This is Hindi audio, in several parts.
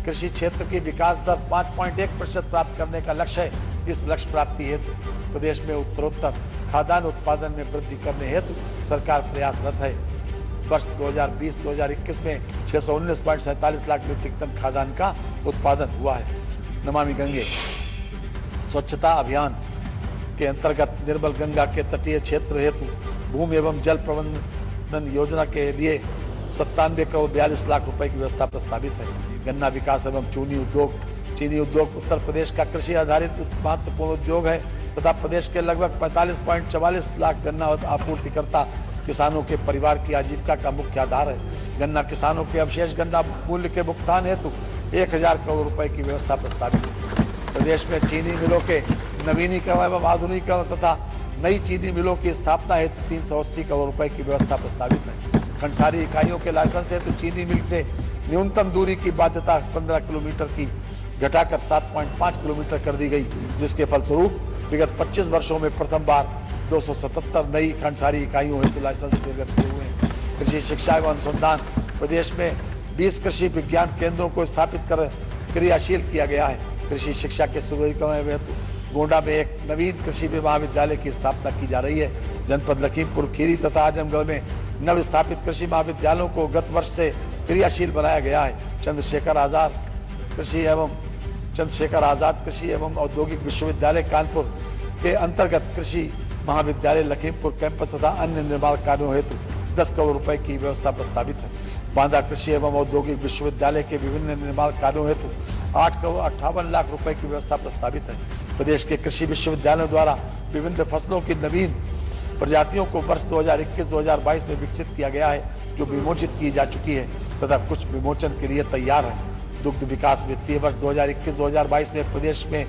कृषि क्षेत्र की विकास दर 5.1% प्राप्त करने का लक्ष्य है। इस लक्ष्य प्राप्ति हेतु प्रदेश में उत्तरोत्तर खाद्यान्न उत्पादन में वृद्धि करने हेतु सरकार प्रयासरत है। वर्ष 2020-2021 में 619.47 लाख मीट्रिक टन खाद्यान्न का उत्पादन हुआ है। नमामि गंगे स्वच्छता अभियान के अंतर्गत निर्मल गंगा के तटीय क्षेत्र हेतु भूमि एवं जल प्रबंधन योजना के लिए 97 करोड़ 42 लाख रुपए की व्यवस्था प्रस्तावित है। गन्ना विकास एवं चीनी उद्योग उत्तर प्रदेश का कृषि आधारित महत्वपूर्ण उद्योग है तथा प्रदेश के लगभग 45.44 लाख गन्ना आपूर्तिकर्ता किसानों के परिवार की आजीविका का मुख्य आधार है। गन्ना किसानों के अवशेष गन्ना मूल्य के भुगतान हेतु 1000 करोड़ रुपए की व्यवस्था प्रस्तावित है। प्रदेश में चीनी मिलों के नवीनीकरण एवं आधुनिकीकरण तथा नई चीनी मिलों की स्थापना हेतु 380 करोड़ रुपए की व्यवस्था प्रस्तावित है। खंडसारी इकाइयों के लाइसेंस हेतु चीनी मिल से न्यूनतम दूरी की बाध्यता 15 किलोमीटर की घटाकर 7.5 किलोमीटर कर दी गई, जिसके फलस्वरूप विगत 25 वर्षों में प्रथम बार 277 नई खंडसारी इकाइयों हेतु लाइसेंस निर्गत किए हुए हैं। कृषि शिक्षा एवं अनुसंधान प्रदेश में 20 कृषि विज्ञान केंद्रों को स्थापित कर क्रियाशील किया गया है। कृषि शिक्षा के सुदृढ़ीकरण हेतु गोंडा में एक नवीन कृषि महाविद्यालय की स्थापना की जा रही है। जनपद लखीमपुर खीरी तथा आजमगढ़ में नव स्थापित कृषि महाविद्यालयों को गत वर्ष से क्रियाशील बनाया गया है। चंद्रशेखर आजाद कृषि एवं औद्योगिक विश्वविद्यालय कानपुर के अंतर्गत कृषि महाविद्यालय लखीमपुर कैंपस तथा अन्य निर्माण कार्यों हेतु 10 करोड़ रुपए की व्यवस्था प्रस्तावित है। बांदा कृषि एवं औद्योगिक विश्वविद्यालय के विभिन्न निर्माण कार्यों हेतु 8 करोड़ 58 लाख रुपए की व्यवस्था प्रस्तावित है। प्रदेश के कृषि विश्वविद्यालयों द्वारा विभिन्न फसलों की नवीन प्रजातियों को वर्ष 2021-2022 में विकसित किया गया है, जो विमोचित की जा चुकी है तथा कुछ विमोचन के लिए तैयार है। दुग्ध विकास वित्तीय वर्ष 2021-2022 में प्रदेश में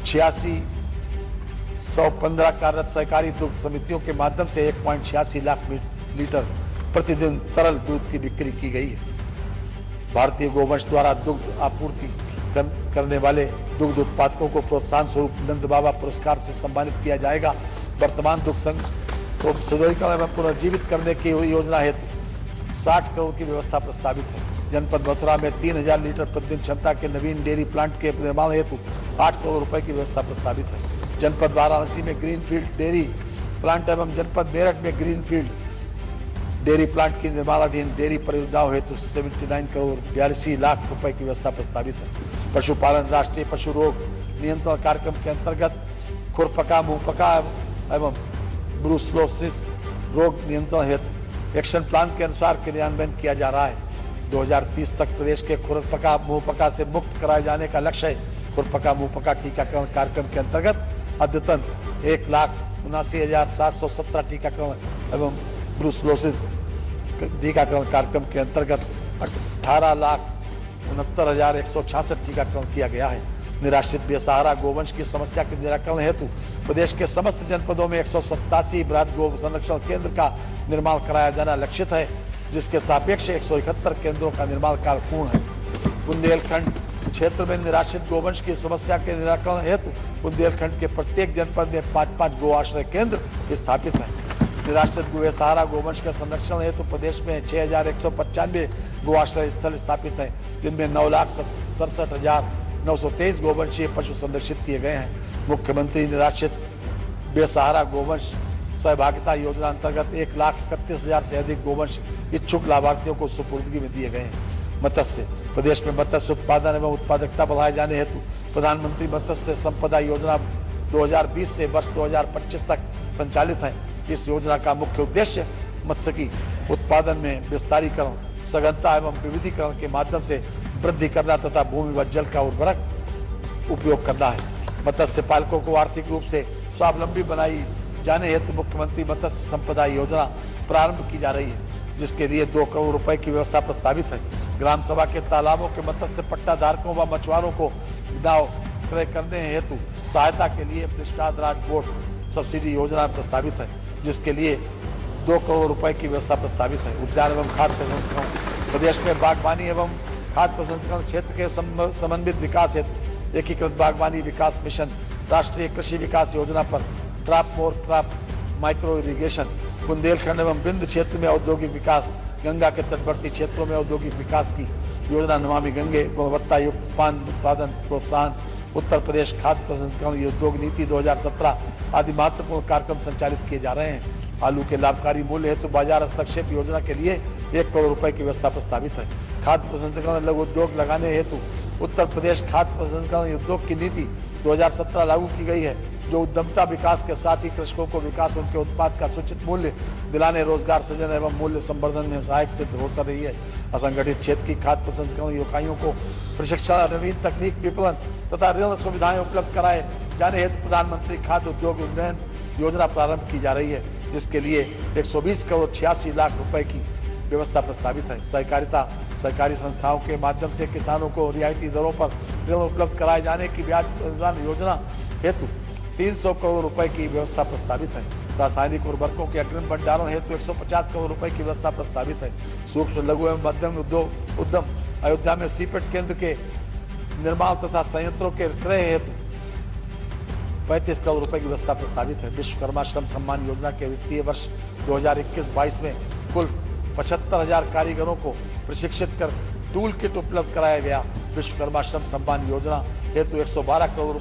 8615 कार्यरत सहकारी दुग्ध समितियों के माध्यम से 1.86 लाख लीटर प्रतिदिन तरल दूध की बिक्री की गई है। भारतीय गोवंश द्वारा दुग्ध आपूर्ति करने वाले दुग्ध उत्पादकों को प्रोत्साहन स्वरूप नंद बाबा पुरस्कार से सम्मानित किया जाएगा। वर्तमान दुग्ध संघ को सुदृढ़ीकरण एवं पुनर्जीवित करने की योजना हेतु 60 करोड़ की व्यवस्था प्रस्तावित है। जनपद मथुरा में 3000 लीटर प्रतिदिन क्षमता के नवीन डेयरी प्लांट के निर्माण हेतु 8 करोड़ रुपए की व्यवस्था प्रस्तावित है। जनपद वाराणसी में ग्रीनफील्ड डेयरी प्लांट एवं जनपद मेरठ में ग्रीनफील्ड डेयरी प्लांट की निर्माणाधीन डेयरी परियोजनाओं हेतु 79 करोड़ 82 लाख रुपए की व्यवस्था प्रस्तावित है। पशुपालन राष्ट्रीय पशु रोग नियंत्रण कार्यक्रम के अंतर्गत खुरपका मुंहपका एवं ब्रूसलोसिस रोग नियंत्रण हेतु एक्शन प्लान के अनुसार क्रियान्वयन किया जा रहा है। 2030 तक प्रदेश के खुरपका मुंहपका से मुक्त कराए जाने का लक्ष्य है। खुरपका मुंहपका टीकाकरण कार्यक्रम के अंतर्गत अद्यतन 1,79,717 टीकाकरण एवं ब्रूसलोसिस टीकाकरण कार्यक्रम के अंतर्गत 18,69,166 टीकाकरण किया गया है। निराश्रित बेसहारा गोवंश की समस्या के निराकरण हेतु प्रदेश के समस्त जनपदों में 187 बृहद गो संरक्षण केंद्र का निर्माण कराया जाना लक्षित है, जिसके सापेक्ष 171 केंद्रों का निर्माण कार्य पूर्ण है। बुंदेलखंड क्षेत्र में निराश्रित गोवंश की समस्या के निराकरण हेतु बुंदेलखंड के प्रत्येक जनपद में 5-5 गो आश्रय केंद्र स्थापित है। निराश्रित बेसहारा गोवंश के संरक्षण हेतु प्रदेश में 6195 गो आश्रय स्थल स्थापित है, जिनमें 9,67,923 गोवंशीय पशु संरक्षित किए गए हैं। मुख्यमंत्री निराश्रित बेसहारा गोवंश सहभागिता योजना अंतर्गत 1,31,000 से अधिक गोवंश इच्छुक लाभार्थियों को सुपुर्दगी में दिए गए हैं। मत्स्य प्रदेश में मत्स्य उत्पादन एवं उत्पादकता बढ़ाए जाने हेतु प्रधानमंत्री मत्स्य संपदा योजना 2020 से वर्ष 2025 तक संचालित है। इस योजना का मुख्य उद्देश्य मत्स्यिकी उत्पादन में विस्तारीकरण, सघनता एवं विविधीकरण के माध्यम से वृद्धि करना तथा भूमि व जल का उर्वरक उपयोग करना है। मत्स्य पालकों को आर्थिक रूप से स्वावलंबी बनाई जाने हेतु मुख्यमंत्री मत्स्य संपदा योजना प्रारंभ की जा रही है, जिसके लिए 2 करोड़ रुपए की व्यवस्था प्रस्तावित है। ग्राम सभा के तालाबों के मत्स्य पट्टा धारकों व मछुआरों को दाव क्रय करने हेतु सहायता के लिए निष्काद राज बोर्ड सब्सिडी योजना प्रस्तावित है, जिसके लिए 2 करोड़ रुपए की व्यवस्था प्रस्तावित है। उद्यान एवं खाद्य प्रसंस्करण प्रदेश में बागवानी एवं खाद्य प्रसंस्करण क्षेत्र के समन्वित विकास हेतु एकीकृत बागवानी विकास मिशन राष्ट्रीय कृषि विकास योजना पर trap more crop micro irrigation Bundelkhand एवं बिंद क्षेत्र में औद्योगिक विकास, गंगा के तटवर्ती क्षेत्रों में औद्योगिक विकास की योजना नमामि गंगे, गुणवत्ता युक्त पान उत्पादन प्रोत्साहन, उत्तर प्रदेश खाद्य प्रसंस्करण उद्योग नीति 2017 आदि महत्वपूर्ण कार्यक्रम संचालित किए जा रहे हैं। आलू के लाभकारी मूल्य हेतु बाजार हस्तक्षेप योजना के लिए 1 करोड़ रुपए की व्यवस्था प्रस्तावित है। खाद्य प्रसंस्करण लघु उद्योग लगाने हेतु उत्तर प्रदेश खाद्य प्रसंस्करण उद्योग की नीति 2017 लागू की गई है, जो उद्यमता विकास के साथ ही कृषकों को विकास उनके उत्पाद का सूचित मूल्य दिलाने, रोजगार सृजन एवं मूल्य संवर्धन में सहायक सिद्ध हो रही है। असंगठित क्षेत्र की खाद्य प्रसंस्करण इकाइयों को प्रशिक्षण, नवीन तकनीक, विपणन तथा ऋण सुविधाएं उपलब्ध कराए जाने हेतु प्रधानमंत्री खाद्य उद्योग उन्नयन योजना प्रारंभ की जा रही है, जिसके लिए 120 करोड़ 86 लाख रुपए की व्यवस्था प्रस्तावित है। सहकारी संस्थाओं के माध्यम से किसानों को रियायती दरों पर ऋण उपलब्ध कराए जाने की ब्याज अनुदान योजना हेतु 300 करोड़ रुपए की व्यवस्था प्रस्तावित है। रासायनिक उर्वरकों के अग्रिम भंडारण हेतु 150 करोड़ रुपए की व्यवस्था प्रस्तावित है। सूक्ष्म, लघु एवं मध्यम उद्यम अयोध्या में सीपेट केंद्र के निर्माण तथा संयंत्रों के क्रय हेतु 35 करोड़ रुपए की व्यवस्था प्रस्तावित है। विश्वकर्मा श्रम सम्मान योजना के वित्तीय वर्ष 2021-22 में कुल 75,000 कारीगरों को प्रशिक्षित कर टूल किट उपलब्ध कराया गया। विश्वकर्मा श्रम सम्मान योजना हेतु 112 करोड़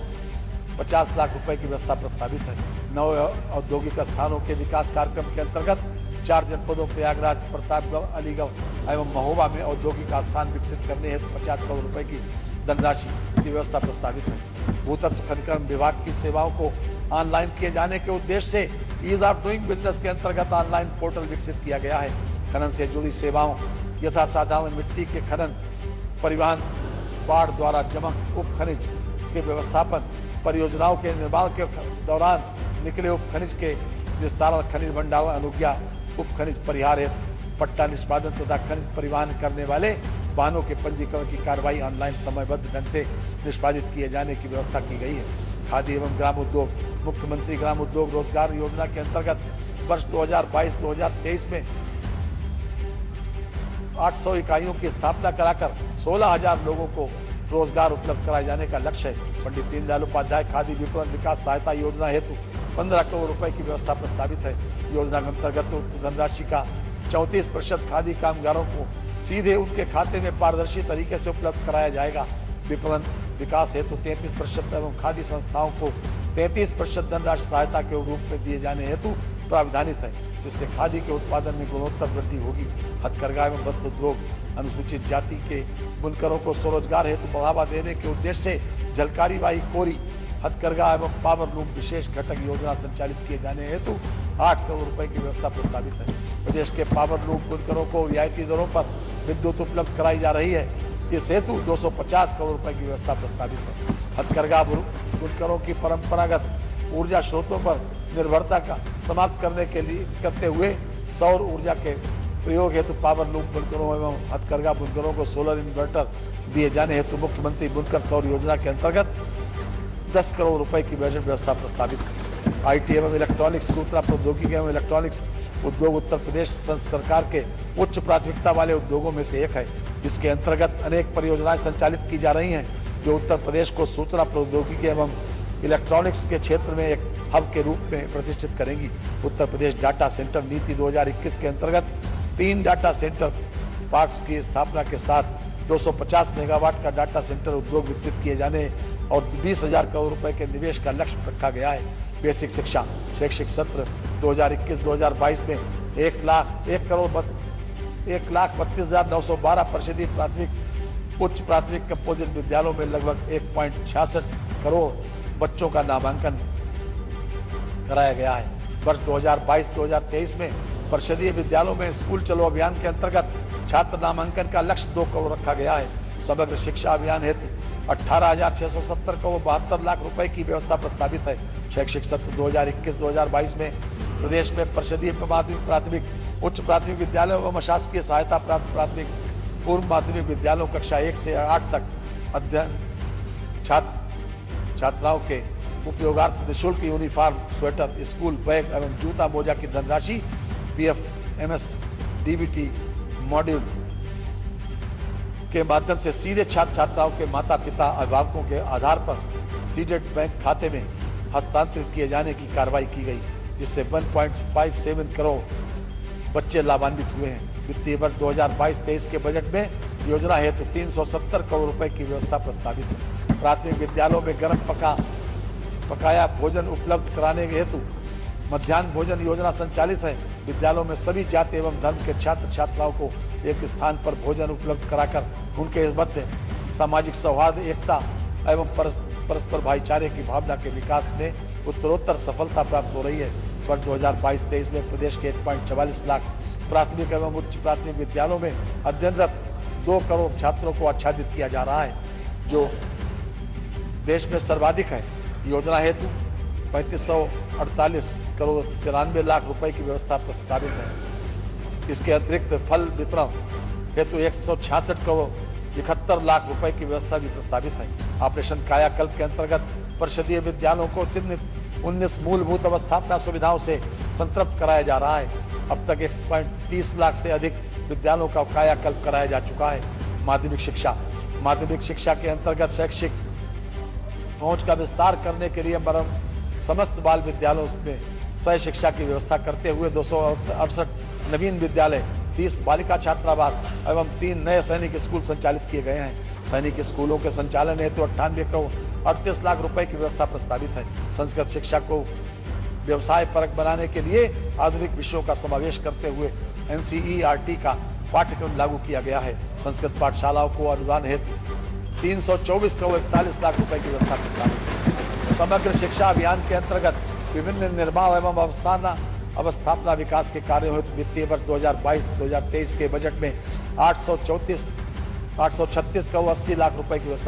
50 लाख रुपए की व्यवस्था प्रस्तावित है। नव औद्योगिक स्थानों के विकास कार्यक्रम के अंतर्गत 4 जनपदों प्रयागराज, प्रतापगढ़, अलीगढ़ एवं महोबा में औद्योगिक स्थान विकसित करने हेतु 50 करोड़ रुपए की धनराशि की व्यवस्था प्रस्तावित है। भूतत्व खनिकर्म विभाग की सेवाओं को ऑनलाइन किए जाने के उद्देश्य से ईज ऑफ डूइंग बिजनेस के अंतर्गत ऑनलाइन पोर्टल विकसित किया गया है। खनन से जुड़ी सेवाओं यथा साधारण मिट्टी के खनन, परिवहन, बाढ़ द्वारा जमक, उप खनिज के व्यवस्थापन, परियोजनाओं के निर्माण के दौरान निकले उप खनिज के विस्तारण, खनिज भंडारण अनुज्ञा, उप खनिज परिहार हेतु पट्टा निष्पादन तथा खनिज परिवहन करने वाले वाहनों के पंजीकरण की कार्रवाई ऑनलाइन समयबद्ध ढंग से निष्पादित किए जाने की व्यवस्था की गई है। खादी एवं ग्राम उद्योग, मुख्यमंत्री ग्राम उद्योग रोजगार योजना के अंतर्गत वर्ष 2022-2023 में 800 इकाइयों की स्थापना कराकर 16,000 लोगों को रोजगार उपलब्ध कराए जाने का लक्ष्य है। पंडित दीनदयाल उपाध्याय खादी विपणन विकास सहायता योजना हेतु 15 करोड़ रुपए की व्यवस्था प्रस्तावित है। योजना के अंतर्गत धनराशि का 34% खादी कामगारों को सीधे उनके खाते में पारदर्शी तरीके से उपलब्ध कराया जाएगा। विपणन विकास हेतु 33% एवं खादी संस्थाओं को 33% धनराशि सहायता के रूप में दिए जाने हेतु प्राविधानित है, जिससे खादी के उत्पादन में गुणवत्ता वृद्धि होगी। हथकरघा एवं वस्त्र उद्योग, अनुसूचित जाति के बुनकरों को स्वरोजगार हेतु बढ़ावा देने के उद्देश्य से झलकारी बाई कोरी, हथकरघा एवं पावर लूम विशेष घटक योजना संचालित किए जाने हेतु 8 करोड़ रुपए की व्यवस्था प्रस्तावित है। प्रदेश के पावर लूम बुनकरों को रियायती दरों पर विद्युत उपलब्ध कराई जा रही है। इस हेतु 250 करोड़ रुपए की व्यवस्था प्रस्तावित है। हथकरघा बुनकरों की परंपरागत ऊर्जा स्रोतों पर निर्भरता का समाप्त करते हुए सौर ऊर्जा के प्रयोग हेतु पावर लूम बुनकरों एवं हथकरघा बुनकरों को सोलर इन्वर्टर दिए जाने हेतु मुख्यमंत्री बुनकर सौर योजना के अंतर्गत 10 करोड़ रुपए की बजट व्यवस्था प्रस्तावित है। आईटी एवं इलेक्ट्रॉनिक्स, सूचना प्रौद्योगिकी एवं इलेक्ट्रॉनिक्स उद्योग उत्तर प्रदेश सरकार के उच्च प्राथमिकता वाले उद्योगों में से एक है। इसके अंतर्गत अनेक परियोजनाएं संचालित की जा रही हैं, जो उत्तर प्रदेश को सूचना प्रौद्योगिकी एवं इलेक्ट्रॉनिक्स के क्षेत्र में एक हब के रूप में प्रतिष्ठित करेंगी। उत्तर प्रदेश डाटा सेंटर नीति 2021 के अंतर्गत 3 डाटा सेंटर पार्क्स की स्थापना के साथ 250 मेगावाट का डाटा सेंटर उद्योग विकसित किए जाने और 20,000 करोड़ रुपए के निवेश का लक्ष्य रखा गया है। बेसिक शिक्षा शैक्षिक सत्र 2021-2022 में 1,32,912 परिषदीय प्राथमिक, उच्च प्राथमिक कंपोजिट विद्यालयों में लगभग 1.66 करोड़ बच्चों का नामांकन कराया गया है। वर्ष 2022-2023 में परिषदीय विद्यालयों में स्कूल चलो अभियान के अंतर्गत छात्र नामांकन का लक्ष्य 2 करोड़ रखा गया है। समग्र शिक्षा अभियान हेतु 18,670 करोड़ 72 लाख रुपए की व्यवस्था प्रस्तावित है। शैक्षिक सत्र 2021-2022 में प्रदेश में परिषदीय प्राथमिक, उच्च प्राथमिक विद्यालयों एवं अशासकीय सहायता प्राप्त प्राथमिक, पूर्व माध्यमिक विद्यालयों कक्षा 1 से 8 तक अध्ययन छात्राओं के उपयोगार्थ निःशुल्क यूनिफॉर्म, स्वेटर, स्कूल बैग एवं जूता मोजा की धनराशि PFMS DBT मॉड्यूल के माध्यम से सीधे छात्र छात्राओं के माता पिता अभिभावकों के आधार पर सीडेड बैंक खाते में हस्तांतरित किए जाने की कार्रवाई की गई। जिससे 1.57 करोड़ बच्चे लाभान्वित हुए हैं। वित्तीय वर्ष 2022-23 के बजट में योजना हेतु 370 करोड़ रुपए की व्यवस्था प्रस्तावित है। प्राथमिक विद्यालयों में गर्म पकाया भोजन उपलब्ध कराने के हेतु मध्याह्न भोजन योजना संचालित है। विद्यालयों में सभी जाति एवं धर्म के छात्र छात्राओं को एक स्थान पर भोजन उपलब्ध कराकर उनके मध्य सामाजिक सौहार्द, एकता एवं परस्पर भाईचारे की भावना के विकास में उत्तरोत्तर सफलता प्राप्त हो रही है। वर्ष 2022-23 में प्रदेश के 1.44 लाख प्राथमिक एवं उच्च प्राथमिक विद्यालयों में अध्ययनरत 2 करोड़ छात्रों को आच्छादित किया जा रहा है, जो देश में सर्वाधिक है। योजना हेतु 3548 करोड़ 93 लाख रुपए की व्यवस्था प्रस्तावित है। इसके अतिरिक्त फल वितरण हेतु 166 करोड़ 71 लाख रुपए की व्यवस्था भी प्रस्तावित है। ऑपरेशन कायाकल्प के अंतर्गत परिषदीय विद्यालयों को चिन्हित 19 मूलभूत अवस्थापना सुविधाओं से संतृप्त कराया जा रहा है। अब तक 1.30 लाख से अधिक विद्यालयों का कायाकल्प कराया जा चुका है। माध्यमिक शिक्षा के अंतर्गत शैक्षिक पहुंच का विस्तार करने के लिए समस्त बाल विद्यालयों में सह शिक्षा की व्यवस्था करते हुए 268 नवीन विद्यालय, 30 बालिका छात्रावास एवं 3 नए सैनिक स्कूल संचालित किए गए हैं। सैनिक स्कूलों के संचालन हेतु 98 करोड़ 38 लाख रुपए की व्यवस्था प्रस्तावित है। संस्कृत शिक्षा को व्यवसाय परक बनाने के लिए आधुनिक विषयों का समावेश करते हुए NCERT का पाठ्यक्रम लागू किया गया है। संस्कृत पाठशालाओं को अनुदान हेतु 324 करोड़ 41 लाख रुपए की व्यवस्था प्रस्तावित है। समग्र शिक्षा अभियान के अंतर्गत विभिन्न निर्माण एवं अवस्थापना विकास के कार्यों हेतु वित्तीय वर्ष 2022-2023 के बजट में 836 करोड़ 80 लाख रुपए की व्यवस्था